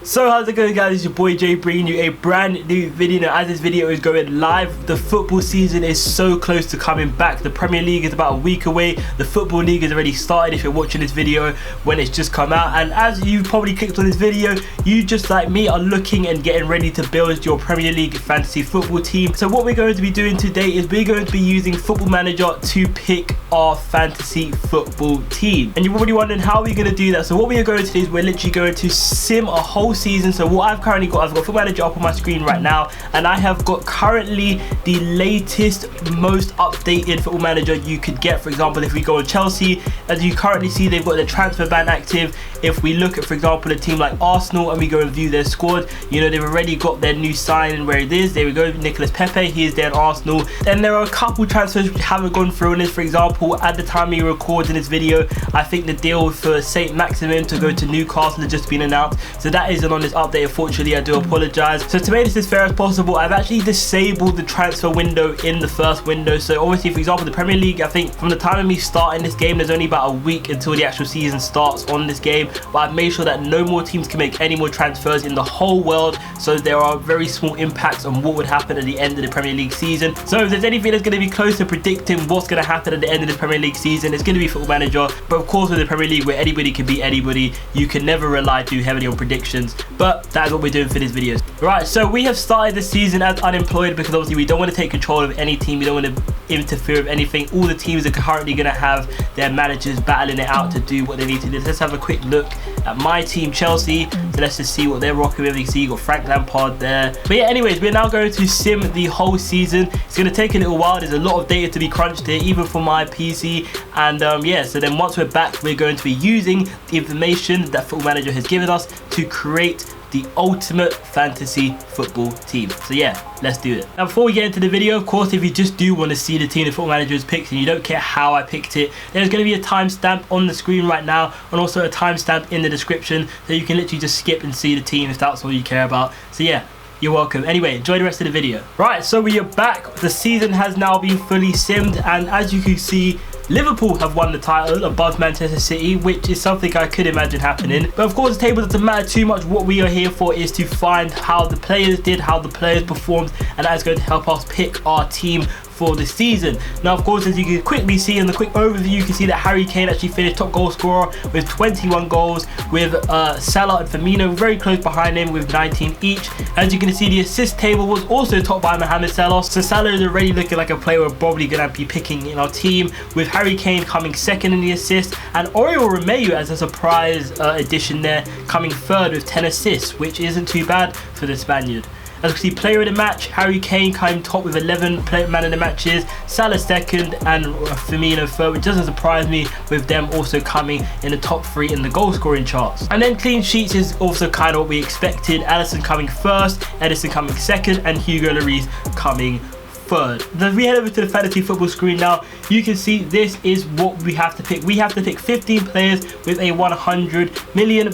So how's it going, guys? It's your boy Jay bringing you a brand new video. Now, as this video is going live, the football season is so close to coming back. The Premier League is about a week away. The Football League has already started if you're watching this video when it's just come out. And as you probably clicked on this video, you just like me are looking and getting ready to build your Premier League fantasy football team. So what we're going to be doing today is we're going to be using Football Manager to pick our fantasy football team. And you're probably wondering how we're going to do that. So what we are going to do is we're literally going to sim a whole season. So what I've currently got, I've got Football Manager up on my screen right now, and I have got currently the latest, most updated Football Manager you could get. For example, if we go on Chelsea, as you currently see, they've got the transfer ban active. If we look at, for example, a team like Arsenal and we go and view their squad, you know, they've already got their new signing where it is. There we go, Nicolas Pepe, he is there in Arsenal. Then there are a couple transfers which haven't gone through on this. For example, at the time we record in this video, I think the deal for Saint Maximin to go to Newcastle has just been announced, so that isn't on this update. Unfortunately, I do apologize. So to make this as fair as possible, I've actually disabled the transfer window in the first window. So obviously, for example, the Premier League, I think from the time of me starting this game, there's only about a week until the actual season starts on this game, but I've made sure that no more teams can make any more transfers in the whole world, so there are very small impacts on what would happen at the end of the Premier League season. So if there's anything that's going to be close to predicting what's going to happen at the end of the Premier League season, it's going to be Football Manager. But of course, with the Premier League, where anybody can beat anybody, you can never rely too heavily on predictions. But that is what we're doing for this video. Right, so we have started the season as unemployed because obviously we don't want to take control of any team. We don't want to interfere with anything. All the teams are currently going to have their managers battling it out to do what they need to do. Let's have a quick look at my team, Chelsea. So let's just see what they're rocking with. You see, you got Frank Lampard there. But yeah, anyways, we're now going to sim the whole season. It's going to take a little while. There's a lot of data to be crunched here, even for my PC. And yeah, so then once we're back, we're going to be using the information that Football Manager has given us to create the ultimate fantasy football team. So yeah, let's do it. Now before we get into the video, of course, if you just do want to see the team the Football Manager has picked and you don't care how I picked it, there's going to be a timestamp on the screen right now and also a timestamp in the description, so you can literally just skip and see the team if that's all you care about. So yeah, you're welcome. Anyway, enjoy the rest of the video. Right, so we are back. The season has now been fully simmed, and as you can see, Liverpool have won the title above Manchester City, which is something I could imagine happening. But of course, the table doesn't matter too much. What we are here for is to find how the players did, how the players performed, and that is going to help us pick our team for the season. Now, of course, as you can quickly see in the quick overview, you can see that Harry Kane actually finished top goal scorer with 21 goals, with Salla and Firmino very close behind him with 19 each. As you can see, the assist table was also topped by Mohamed Salah. So Salla is already looking like a player we're probably going to be picking in our team, with Harry Kane coming second in the assist, and Oriol Romeu as a surprise addition there, coming third with 10 assists, which isn't too bad for the Spaniard. As you can see, player of the match, Harry Kane came top with 11 man of the matches, Salah second, and Firmino third, which doesn't surprise me with them also coming in the top 3 in the goal scoring charts. And then clean sheets is also kind of what we expected. Alisson coming first, Edison coming second, and Hugo Lloris coming third. Then we head over to the fantasy football screen now. You can see this is what we have to pick. We have to pick 15 players with a £100 million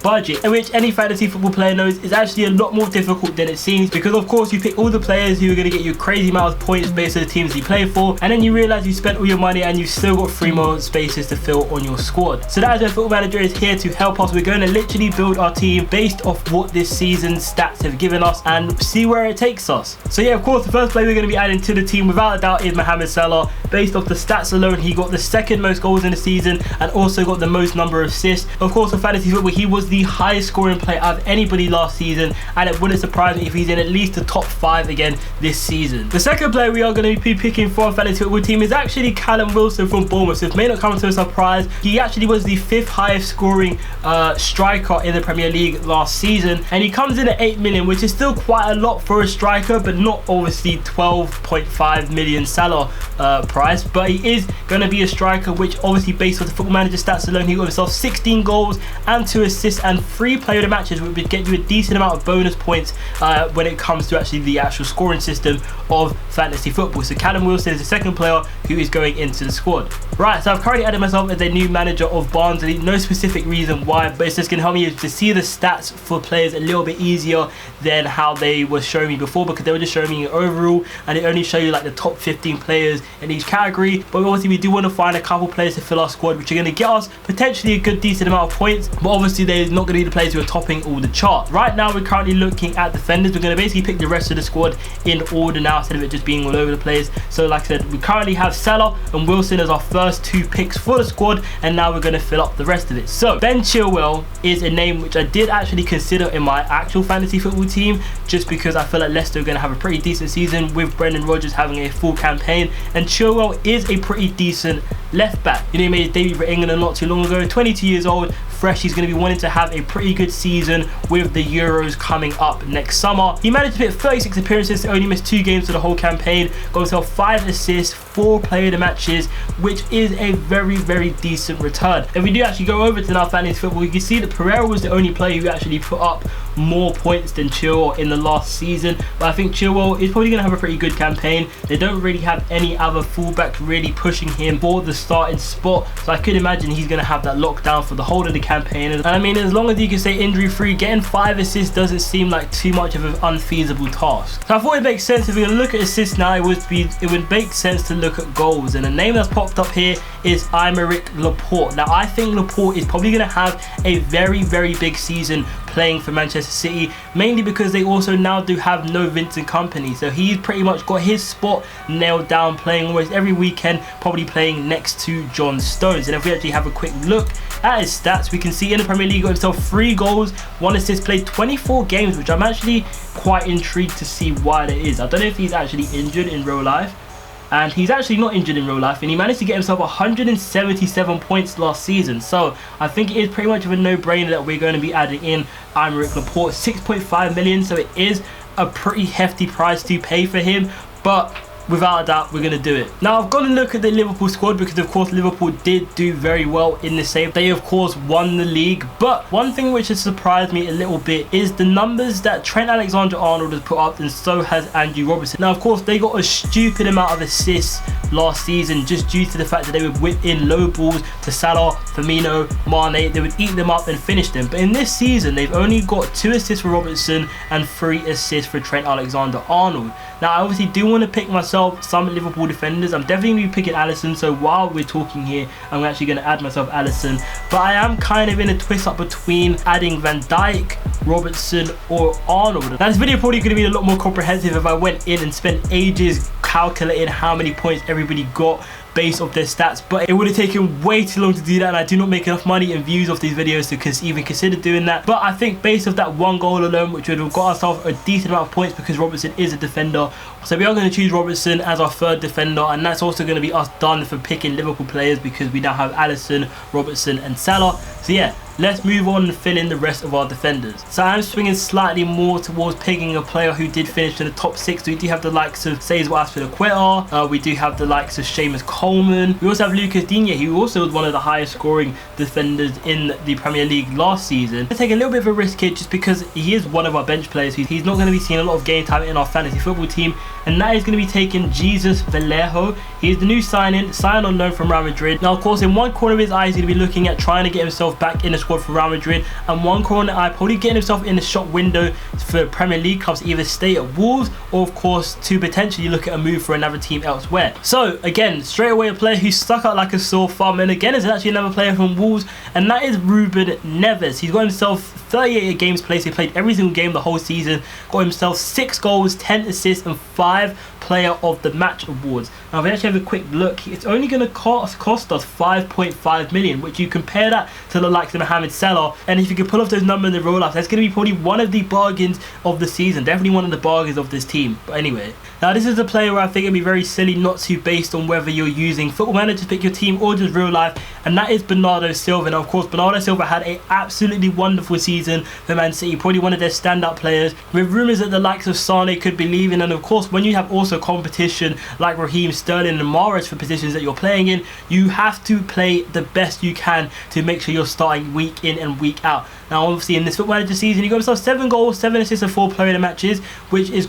budget, which any fantasy football player knows is actually a lot more difficult than it seems, because of course you pick all the players who are going to get you a crazy amount of points based on the teams you play for, and then you realize you spent all your money and you've still got 3 more spaces to fill on your squad. So that is where Football Manager is here to help us. We're going to literally build our team based off what this season's stats have given us and see where it takes us. So yeah, of course, the first player we're going to be adding to the team without a doubt is Mohamed Salah. Based off the stats alone, he got the second most goals in the season and also got the most number of assists. Of course, for fantasy football, he was the highest scoring player out of anybody last season, and it wouldn't surprise me if he's in at least the top 5 again this season. The second player we are going to be picking for our fantasy football team is actually Callum Wilson from Bournemouth. So it may not come to a surprise, he actually was the 5th highest scoring striker in the Premier League last season, and he comes in at 8 million, which is still quite a lot for a striker, but not obviously 12.5 million Salah price. But he is going to be a striker, which obviously based on the Football Manager stats alone, he got himself 16 goals and 2 assists and 3 player of the matches, which would get you a decent amount of bonus points when it comes to actually the actual scoring system of fantasy football. So Callum Wilson is the second player who is going into the squad. Right, so I've currently added myself as a new manager of Barnsley. No specific reason why, but it's just going to help me to see the stats for players a little bit easier than how they were showing me before, because they were just showing me overall and they only show you like the top 15 players in each category. But obviously we do want to find a couple players to fill our squad, which are going to get us potentially a good decent amount of points, but obviously they not going to be the players who are topping all the charts. Right now, we're currently looking at defenders. We're going to basically pick the rest of the squad in order now instead of it just being all over the place. So like I said, we currently have Salla and Wilson as our first 2 picks for the squad, and now we're going to fill up the rest of it. So Ben Chilwell is a name which I did actually consider in my actual fantasy football team, just because I feel like Leicester are going to have a pretty decent season with Brendan Rodgers having a full campaign, and Chilwell is a pretty decent left back. You know, he made his debut for England not too long ago, 22 years old, fresh. He's going to be wanting to have a pretty good season with the Euros coming up next summer. He managed to hit 36 appearances, only missed 2 games for the whole campaign, got himself 5 assists, 4 player of the matches, which is a very decent return. If we do actually go over to now fantasy football, you can see that Pereira was the only player who actually put up more points than Chilwell in the last season, but I think Chilwell is probably going to have a pretty good campaign. They don't really have any other fullback really pushing him for the starting spot, so I could imagine he's going to have that lockdown for the whole of the campaign. And I mean, as long as you can stay injury free, getting 5 assists doesn't seem like too much of an unfeasible task. So I thought it makes sense, if we're going to look at assists now, it would make sense to look at goals, and a name that's popped up here is Aymeric Laporte. Now I think Laporte is probably going to have a very big season playing for Manchester City, mainly because they also now do have no Vincent Kompany, so he's pretty much got his spot nailed down, playing almost every weekend, probably playing next to John Stones. And if we actually have a quick look at his stats, we can see in the Premier League got himself 3 goals, 1 assist, played 24 games, which I'm actually quite intrigued to see why that is. I don't know if he's actually injured in real life, and he's actually not injured in real life, and he managed to get himself 177 points last season. So I think it is pretty much of a no-brainer that we're going to be adding in Aymeric Laporte. 6.5 million, so it is a pretty hefty price to pay for him, but without a doubt, we're going to do it. Now, I've got to look at the Liverpool squad because, of course, Liverpool did do very well in the save. They, of course, won the league. But one thing which has surprised me a little bit is the numbers that Trent Alexander-Arnold has put up, and so has Andrew Robertson. Now, of course, they got a stupid amount of assists last season just due to the fact that they would whip in low balls to Salla, Firmino, Mane. They would eat them up and finish them. But in this season, they've only got 2 assists for Robertson and 3 assists for Trent Alexander-Arnold. Now, I obviously do want to pick myself some Liverpool defenders. I'm definitely going to be picking Alisson, so while we're talking here, I'm actually going to add myself Alisson. But I am kind of in a twist up between adding Van Dijk, Robertson or Arnold. Now, this video probably going to be a lot more comprehensive if I went in and spent ages calculating how many points everybody got based off their stats, but it would have taken way too long to do that, and I do not make enough money and views off these videos to even consider doing that. But I think based off that 1 goal alone, which would have got ourselves a decent amount of points because Robertson is a defender, so we are going to choose Robertson as our 3rd defender, and that's also going to be us done for picking Liverpool players because we now have Alisson, Robertson and Salla. So yeah, let's move on and fill in the rest of our defenders. So I'm swinging slightly more towards picking a player who did finish in the top 6. So we do have the likes of Aspilicueta, we do have the likes of Seamus Coleman, we also have Lucas Digne, who also was one of the highest scoring defenders in the Premier League last season. I take a little bit of a risk here just because he is one of our bench players. He's not going to be seeing a lot of game time in our fantasy football team, and that is going to be taking Jesus Vallejo. He is the new sign on loan from Real Madrid. Now, of course, in one corner of his eye, he's going to be looking at trying to get himself back in the squad for Real Madrid, and one corner eye probably getting himself in the shop window for Premier League clubs to either stay at Wolves or, of course, to potentially look at a move for another team elsewhere. So again, straight away a player who stuck out like a sore thumb, and again is actually another player from Wolves, and that is Ruben Neves. He's got himself 38 games played. He played every single game the whole season, got himself 6 goals, 10 assists and 5 player of the match awards. Now if we actually have a quick look, it's only going to cost us 5.5 million, which you compare that to the likes of Mohamed Salah, and if you can pull off those numbers in the real life, that's going to be probably one of the bargains of the season, definitely one of the bargains of this team. But anyway, now this is a player where I think it'd be very silly not to, based on whether you're using Football Manager to pick your team or just real life, and that is Bernardo Sylvan. Now, of course, Bernardo Sylvan had an absolutely wonderful season for Man City, probably one of their standout players, with rumours that the likes of Sane could be leaving, and of course when you have also competition like Raheem Sterling and Mahrez for positions that you're playing in, you have to play the best you can to make sure you're starting week in and week out. Now obviously in this Football Manager season, he got himself 7 goals, 7 assists and 4 player of the matches, which is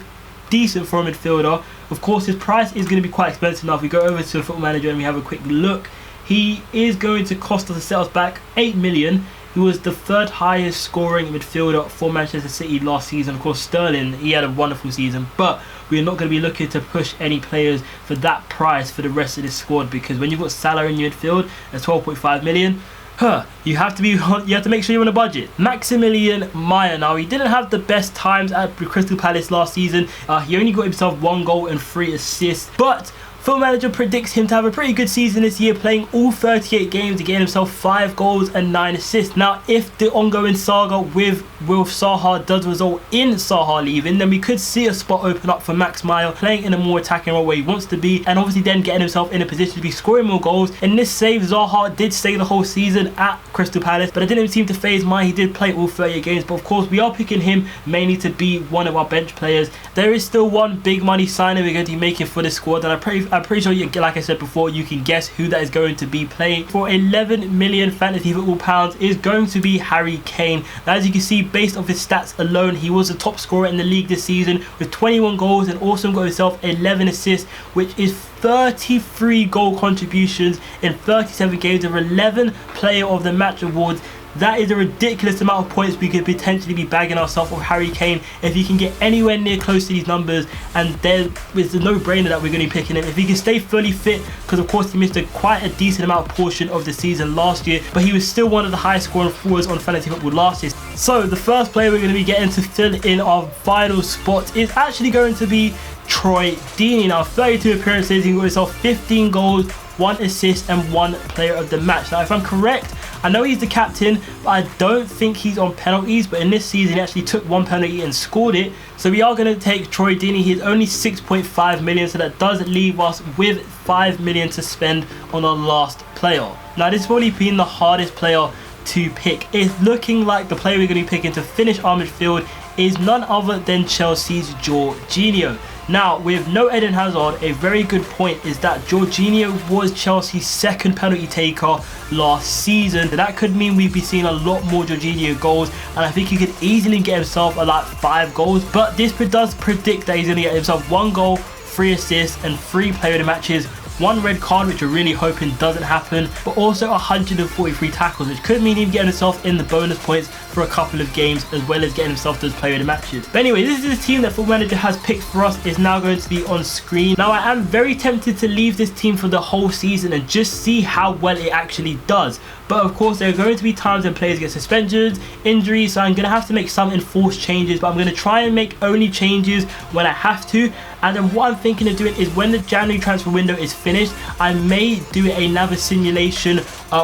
decent for a midfielder. Of course his price is going to be quite expensive. Now if we go over to Football Manager and we have a quick look, he is going to cost us, to set us back, 8 million. He was the 3rd highest scoring midfielder for Manchester City last season. Of course, Sterling, he had a wonderful season, but we're not going to be looking to push any players for that price for the rest of this squad, because when you've got Salla in your midfield at 12.5 million, You have to make sure you're on a budget. Maximilian Meyer. Now, he didn't have the best times at Crystal Palace last season. He only got himself 1 goal and 3 assists, but Football Manager predicts him to have a pretty good season this year, playing all 38 games to get himself 5 goals and 9 assists. Now, if the ongoing saga with Zaha does result in Zaha leaving, then we could see a spot open up for Max Meyer, playing in a more attacking role where he wants to be, and obviously then getting himself in a position to be scoring more goals. In this save, Zaha did stay the whole season at Crystal Palace, but it didn't seem to phase Meyer. He did play all 38 games, but of course we are picking him mainly to be one of our bench players. There is still one big money signing we're going to be making for this squad, and I'm pretty sure, like I said before, you can guess who that is going to be playing for 11 million fantasy football pounds. Is going to be Harry Kane. Now, as you can see, based off his stats alone, he was the top scorer in the league this season with 21 goals and also got himself 11 assists, which is 33 goal contributions in 37 games of 11 Player of the Match awards. That is a ridiculous amount of points we could potentially be bagging ourselves with Harry Kane if he can get anywhere near close to these numbers, and there is a no-brainer that we're going to be picking him if he can stay fully fit, because of course he missed quite a decent amount of portion of the season last year, but he was still one of the highest scoring forwards on fantasy football last year. So the first player we're going to be getting to fill in our final spot is actually going to be Troy Deeney. Now, 32 appearances, he got himself 15 goals, 1 assist and 1 Player of the Match. Now, if I'm correct, I know he's the captain, but I don't think he's on penalties, but in this season he actually took 1 penalty and scored it. So we are going to take Troy Deeney. He's only 6.5 million, so that does leave us with 5 million to spend on our last player. Now, this has probably been the hardest player to pick. It's looking like the player we're going to be picking to finish our midfield is none other than Chelsea's Jorginho. Now, with no Eden Hazard, a very good point is that Jorginho was Chelsea's second penalty taker last season. So that could mean we'd be seeing a lot more Jorginho goals, and I think he could easily get himself like 5 goals. But this does predict that he's going to get himself 1 goal, 3 assists and 3 Player of the Matches, 1 red card, which we're really hoping doesn't happen, but also 143 tackles, which could mean him getting himself in the bonus points for a couple of games, as well as getting himself those Player of the Matches. But anyway, this is the team that Football Manager has picked for us, is now going to be on screen. Now, I am very tempted to leave this team for the whole season and just see how well it actually does. But of course, there are going to be times when players get suspensions, injuries, so I'm going to have to make some enforced changes, but I'm going to try and make only changes when I have to. And then what I'm thinking of doing is when the January transfer window is finished, I may do another simulation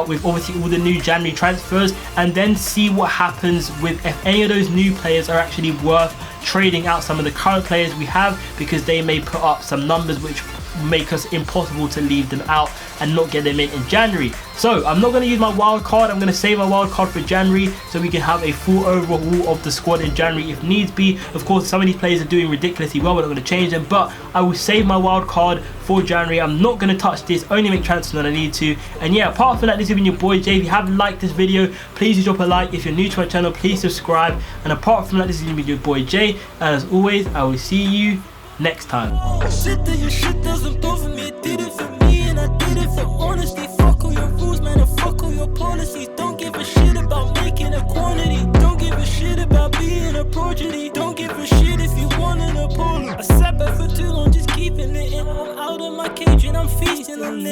with obviously all the new January transfers, and then see what happens with if any of those new players are actually worth trading out some of the current players we have, because they may put up some numbers which make us impossible to leave them out and not get them in January. So I'm not going to use my wild card. I'm going to save my wild card for January so we can have a full overhaul of the squad in January if needs be. Of course, some of these players are doing ridiculously well, we're not going to change them, but I will save my wild card for January. I'm not going to touch this, only make transfers when I need to. And yeah, apart from that, this has been your boy Jay. If you haven't liked this video, please do drop a like. If you're new to my channel, please subscribe. And apart from that, this has been your boy Jay, and as always, I will see you next time. Shit that your shit doesn't do for me, it did it for me, and I did it for honesty. Fuck all your rules, man, and fuck all your policies. Don't give a shit about making a quantity. Don't give a shit about being a prodigy. Don't give a shit if you want an apology. I sat back for too long, just keeping it in. I'm out of my cage and I'm feasting on it.